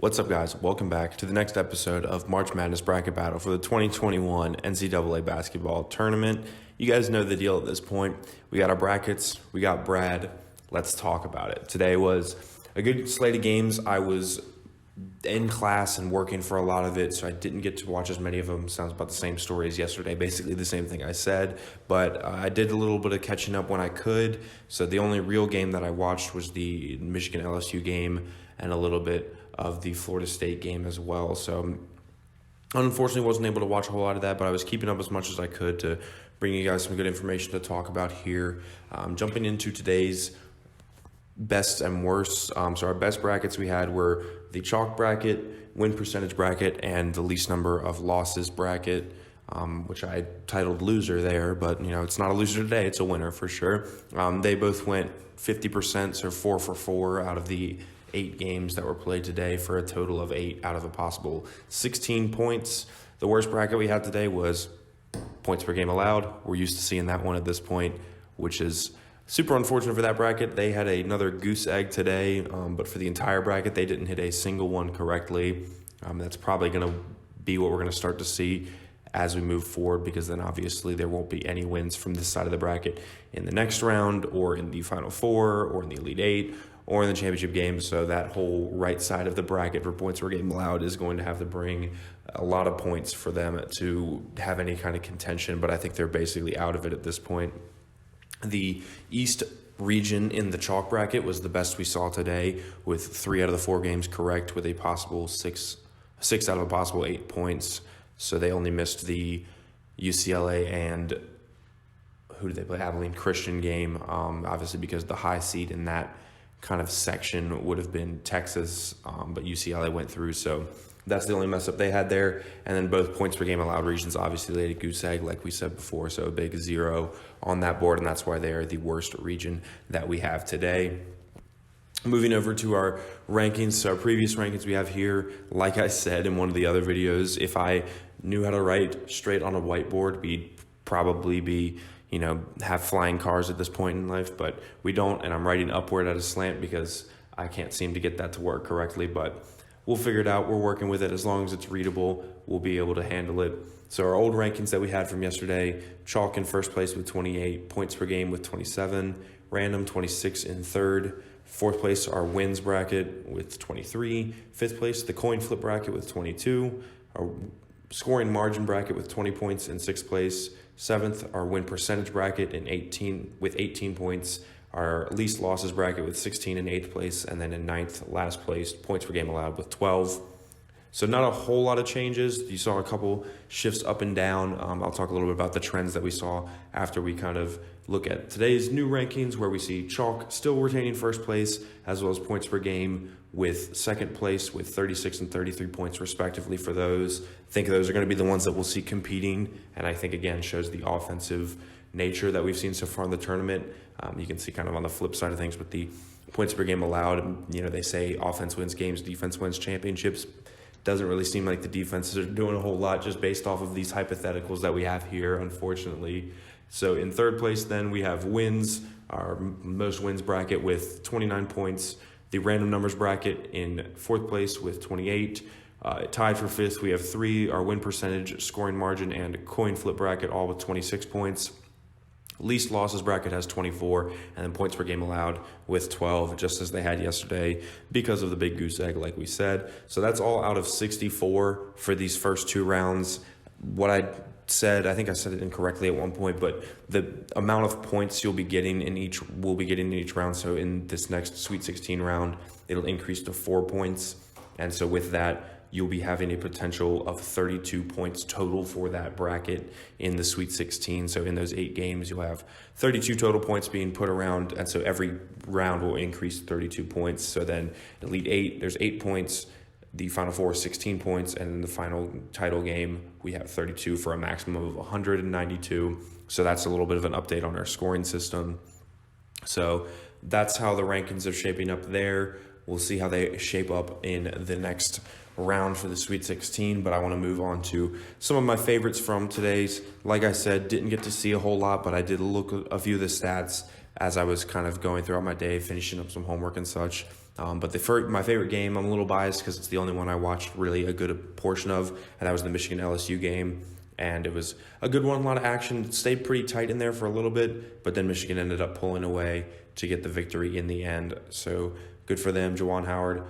What's up, guys? Welcome back to the next episode of March Madness Bracket Battle for the 2021 NCAA Basketball Tournament. You guys know the deal at this point. We got our brackets. We got Brad. Let's talk about it. Today was a good slate of games. I was in class and working for a lot of it, so I didn't get to watch as many of them. Sounds about the same story as yesterday, basically the same thing I said, but I did a little bit of catching up when I could. So the only real game that I watched was the Michigan LSU game and a little bit of the Florida State game as well. So unfortunately wasn't able to watch a whole lot of that, but I was keeping up as much as I could to bring you guys some good information to talk about here. Jumping into today's best and worst. So our best brackets we had were the chalk bracket, win percentage bracket, and the least number of losses bracket, which I titled loser there, but it's not a loser today, it's a winner for sure. They both went 50%, so 4 for 4 out of the 8 games that were played today for a total of 8 out of a possible 16 points. The worst bracket we had today was points per game allowed. We're used to seeing that one at this point, which is super unfortunate for that bracket. They had another goose egg today, but for the entire bracket, they didn't hit a single one correctly. That's probably going to be what we're going to start to see as we move forward, because then obviously there won't be any wins from this side of the bracket in the next round or in the Final Four or in the Elite Eight or in the championship game. So that whole right side of the bracket for points per game allowed is going to have to bring a lot of points for them to have any kind of contention, but I think they're basically out of it at this point. The East region in the chalk bracket was the best we saw today, with 3 out of the 4 games correct, with a possible six out of a possible 8 points. So they only missed the UCLA and who did they play? Abilene Christian game, obviously because the high seed in that kind of section would have been Texas, but UCLA went through, so that's the only mess up they had there. And then both points per game allowed regions obviously laid a goose egg, like we said before, so a big 0 on that board, and that's why they are the worst region that we have today. Moving over to our rankings, so our previous rankings we have here, like I said in one of the other videos, if I knew how to write straight on a whiteboard, we'd probably be have flying cars at this point in life, but we don't, and I'm writing upward at a slant because I can't seem to get that to work correctly, but we'll figure it out. We're working with it. As long as it's readable, we'll be able to handle it. So our old rankings that we had from yesterday, chalk in first place with 28, points per game with 27, random 26 in third, fourth place our wins bracket with 23, fifth place the coin flip bracket with 22, our scoring margin bracket with 20 points in sixth place, seventh our win percentage bracket in 18 points, our least losses bracket with 16 in eighth place, and then in ninth, last place, points per game allowed with 12. So not a whole lot of changes. You saw a couple shifts up and down. I'll talk a little bit about the trends that we saw after we kind of look at today's new rankings, where we see chalk still retaining first place, as well as points per game with second place with 36 and 33 points respectively for those. I think those are going to be the ones that we'll see competing, and I think again shows the offensive nature that we've seen so far in the tournament. You can see kind of on the flip side of things with the points per game allowed, they say offense wins games, defense wins championships. Doesn't really seem like the defenses are doing a whole lot, just based off of these hypotheticals that we have here, unfortunately. So in third place then we have wins, our most wins bracket with 29 points, the random numbers bracket in fourth place with 28. Tied for fifth, we have 3, our win percentage, scoring margin, and coin flip bracket all with 26 points. Least losses bracket has 24, and then points per game allowed with 12, just as they had yesterday because of the big goose egg, like we said. So that's all out of 64 for these first 2 rounds. What I said, I think I said it incorrectly at one point, but the amount of points we'll be getting in each round. So in this next Sweet 16 round, it'll increase to 4 points, and so with that, you'll be having a potential of 32 points total for that bracket in the Sweet 16. So in those 8 games, you'll have 32 total points being put around, and so every round will increase 32 points. So then Elite 8, there's 8 points, the Final Four, 16 points, and in the final title game, we have 32 for a maximum of 192. So that's a little bit of an update on our scoring system. So that's how the rankings are shaping up there. We'll see how they shape up in the next round for the Sweet 16, but I want to move on to some of my favorites from today's. Like I said, didn't get to see a whole lot, but I did look at a few of the stats as I was kind of going throughout my day, finishing up some homework and such. But my favorite game, I'm a little biased because it's the only one I watched really a good portion of, and that was the Michigan LSU game. And it was a good one, a lot of action. It stayed pretty tight in there for a little bit, but then Michigan ended up pulling away to get the victory in the end. So good for them. Juwan Howard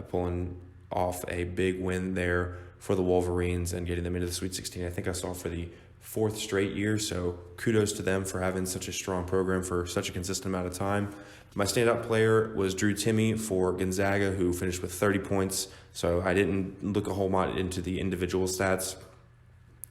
pulling off a big win there for the Wolverines and getting them into the Sweet 16. I think I saw for the 4th straight year, so kudos to them for having such a strong program for such a consistent amount of time. My standout player was Drew Timme for Gonzaga, who finished with 30 points, so I didn't look a whole lot into the individual stats,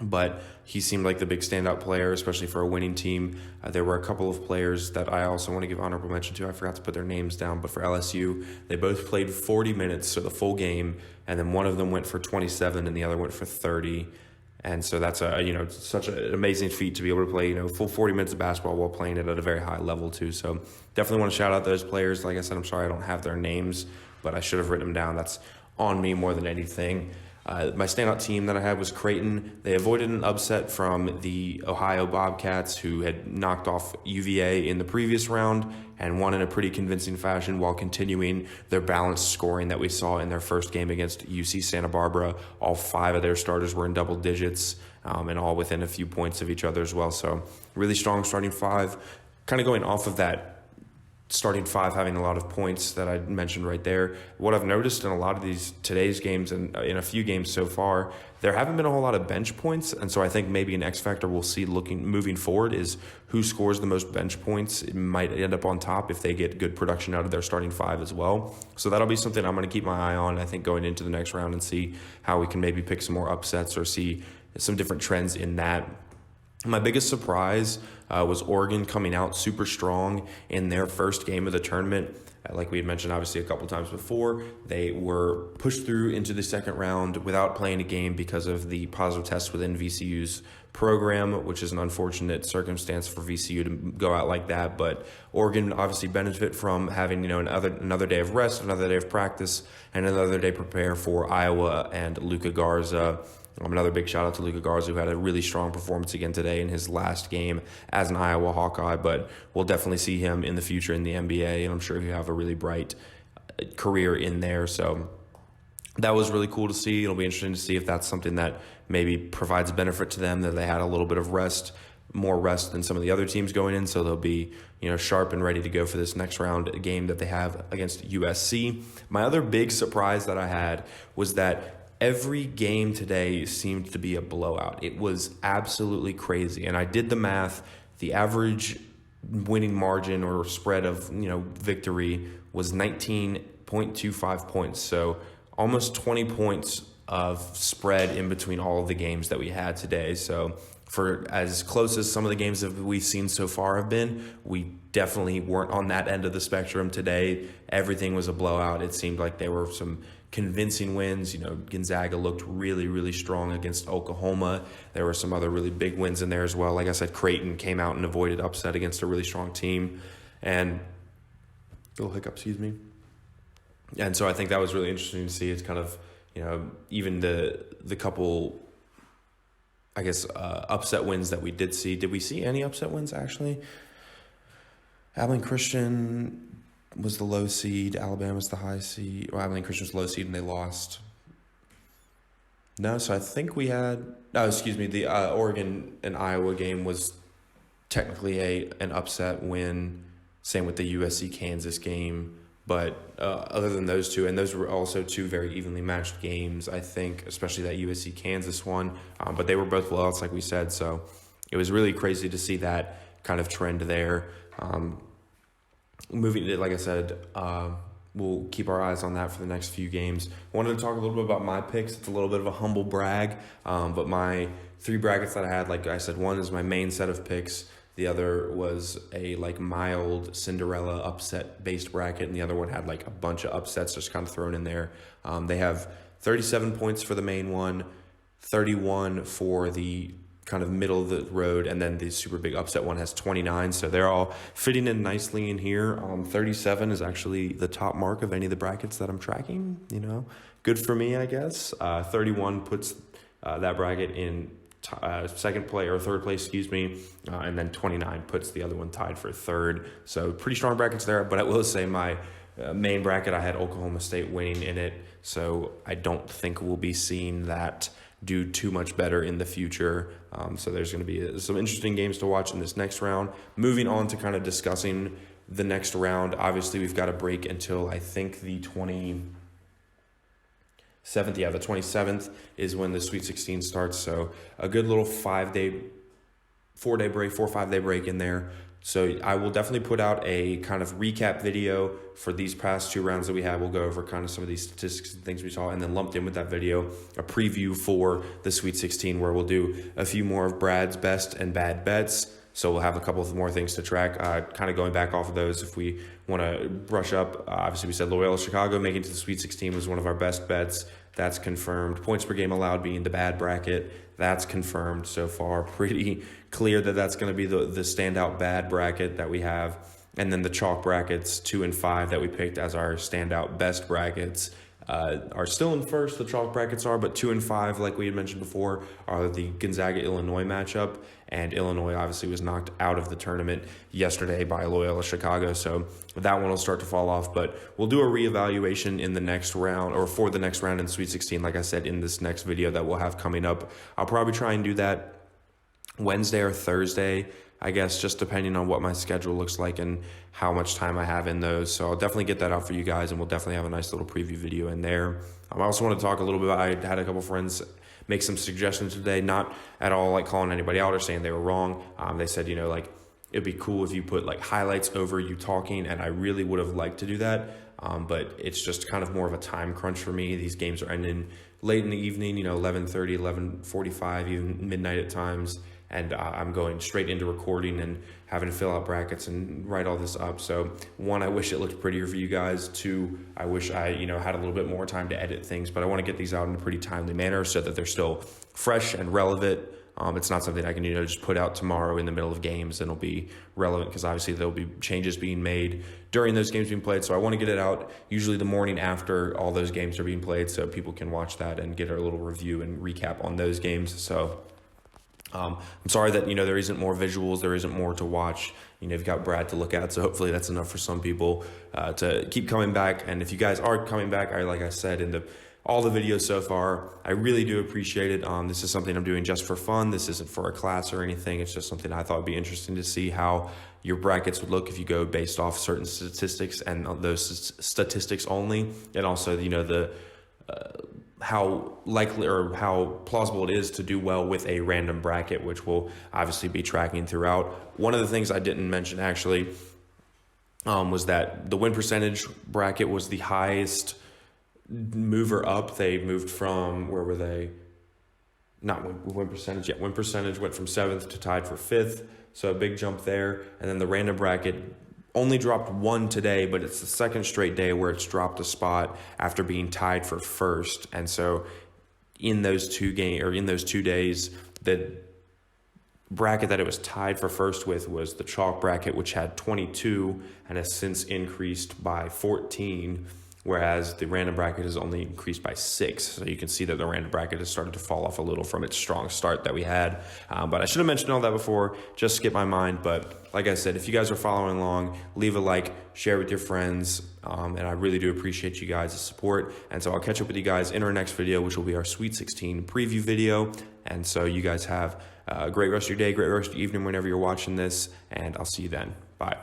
but he seemed like the big standout player, especially for a winning team. There were a couple of players that I also want to give honorable mention to. I forgot to put their names down, but for LSU, they both played 40 minutes, so the full game, and then one of them went for 27 and the other went for 30. And so that's such an amazing feat to be able to play, full 40 minutes of basketball while playing it at a very high level too. So definitely want to shout out those players. Like I said, I'm sorry I don't have their names, but I should have written them down. That's on me more than anything. My standout team that I had was Creighton. They avoided an upset from the Ohio Bobcats, who had knocked off UVA in the previous round and won in a pretty convincing fashion while continuing their balanced scoring that we saw in their first game against UC Santa Barbara. All 5 of their starters were in double digits and all within a few points of each other as well. So really strong starting 5. Kind of going off of that starting 5 having a lot of points that I mentioned right there. What I've noticed in a lot of today's games and in a few games so far, there haven't been a whole lot of bench points, and so I think maybe an X factor we'll see moving forward is who scores the most bench points. It might end up on top if they get good production out of their starting 5 as well. So that'll be something I'm going to keep my eye on, I think, going into the next round and see how we can maybe pick some more upsets or see some different trends in that. My biggest surprise was Oregon coming out super strong in their first game of the tournament. Like we had mentioned, obviously, a couple times before, they were pushed through into the second round without playing a game because of the positive test within VCU's program, which is an unfortunate circumstance for VCU to go out like that. But Oregon obviously benefit from having another day of rest, another day of practice, and another day prepare for Iowa and Luka Garza. Another big shout out to Luka Garza, who had a really strong performance again today in his last game as an Iowa Hawkeye, but we'll definitely see him in the future in the NBA, and I'm sure he'll have a really bright career in there. So that was really cool to see. It'll be interesting to see if that's something that maybe provides benefit to them, that they had a little bit of rest, more rest than some of the other teams going in, so they'll be sharp and ready to go for this next round game that they have against USC. My other big surprise that I had was that every game today seemed to be a blowout. It was absolutely crazy. And I did the math. The average winning margin or spread of, victory was 19.25 points. So almost 20 points of spread in between all of the games that we had today. So for as close as some of the games that we've seen so far have been, we definitely weren't on that end of the spectrum today. Everything was a blowout. It seemed like there were some convincing wins. Gonzaga looked really, really strong against Oklahoma. There were some other really big wins in there as well. Like I said, Creighton came out and avoided upset against a really strong team. And And so I think that was really interesting to see. It's kind of, even the couple, upset wins that we did see. Did we see any upset wins, actually? Abilene Christian was the low seed. Alabama's the high seed. Well, Abilene Christian was the low seed, and they lost. No, so I think we had... the Oregon and Iowa game was technically an upset win. Same with the USC-Kansas game. But other than those two, and those were also 2 very evenly matched games, I think, especially that USC-Kansas one. But they were both blowouts, like we said. So it was really crazy to see that kind of trend there. Moving to, like I said, we'll keep our eyes on that for the next few games. I wanted to talk a little bit about my picks. It's a little bit of a humble brag, but my 3 brackets that I had, like I said, one is my main set of picks. The other was a mild Cinderella upset-based bracket, and the other one had a bunch of upsets just kind of thrown in there. They have 37 points for the main one, 31 for the kind of middle of the road, and then the super big upset one has 29, so they're all fitting in nicely in here. 37 is actually the top mark of any of the brackets that I'm tracking, good for me, I guess. 31 puts that bracket in second place or third place, and then 29 puts the other one tied for third. So pretty strong brackets there, but I will say my main bracket, I had Oklahoma State winning in it, so I don't think we'll be seeing that do too much better in the future. So there's going to be some interesting games to watch in this next round. Moving on to kind of discussing the next round, obviously we've got a break until I think the 27th. Yeah, the 27th is when the Sweet 16 starts. So a good little 4 or 5 day break in there. So I will definitely put out a kind of recap video for these past 2 rounds that we have. We'll go over kind of some of these statistics and things we saw, and then lumped in with that video, a preview for the Sweet 16, where we'll do a few more of Brad's best and bad bets. So we'll have a couple of more things to track, kind of going back off of those if we want to brush up. Obviously, we said Loyola Chicago making it to the Sweet 16 was one of our best bets. That's confirmed. Points per game allowed being the bad bracket. That's confirmed so far. Pretty clear that that's going to be the standout bad bracket that we have. And then the chalk brackets 2 and 5 that we picked as our standout best brackets are still in first. The chalk brackets are, but 2 and 5, like we had mentioned before, are the Gonzaga-Illinois matchup. And Illinois obviously was knocked out of the tournament yesterday by Loyola Chicago. So that one will start to fall off. But we'll do a reevaluation in the next round, or for the next round in Sweet 16, like I said, in this next video that we'll have coming up. I'll probably try and do that Wednesday or Thursday, I guess, just depending on what my schedule looks like and how much time I have in those. So I'll definitely get that out for you guys, and we'll definitely have a nice little preview video in there. I also want to talk a little bit about, I had a couple friends make some suggestions today, not at all like calling anybody out or saying they were wrong. They said, like, it'd be cool if you put like highlights over you talking, and I really would have liked to do that. But it's just kind of more of a time crunch for me. These games are ending late in the evening, 11:30, 11:45, even midnight at times. And I'm going straight into recording and having to fill out brackets and write all this up. So 1, I wish it looked prettier for you guys. 2, I wish I, had a little bit more time to edit things, but I want to get these out in a pretty timely manner so that they're still fresh and relevant. It's not something I can, just put out tomorrow in the middle of games and it'll be relevant, because obviously there'll be changes being made during those games being played. So I want to get it out usually the morning after all those games are being played, so people can watch that and get a little review and recap on those games. So I'm sorry that, there isn't more visuals, there isn't more to watch. You've got Brad to look at, so hopefully that's enough for some people to keep coming back. And if you guys are coming back, like I said in all the videos so far, I really do appreciate it. This is something I'm doing just for fun. This isn't for a class or anything. It's just something I thought would be interesting to see how your brackets would look if you go based off certain statistics and those statistics only. And also, how likely or how plausible it is to do well with a random bracket, which we'll obviously be tracking throughout. One of the things I didn't mention actually was that the win percentage bracket was the highest mover up. They moved from, where were they? Not win percentage yet. Win percentage went from 7th to tied for 5th. So a big jump there. And then the random bracket only dropped 1 today, but it's the second straight day where it's dropped a spot after being tied for 1st. And so in those 2 days, the bracket that it was tied for 1st with was the chalk bracket, which had 22 and has since increased by 14. Whereas the random bracket has only increased by 6. So you can see that the random bracket has started to fall off a little from its strong start that we had. But I should have mentioned all that before, just skipped my mind. But like I said, if you guys are following along, leave a like, share with your friends. And I really do appreciate you guys' support. And so I'll catch up with you guys in our next video, which will be our Sweet 16 preview video. And so you guys have a great rest of your day, great rest of your evening whenever you're watching this. And I'll see you then. Bye.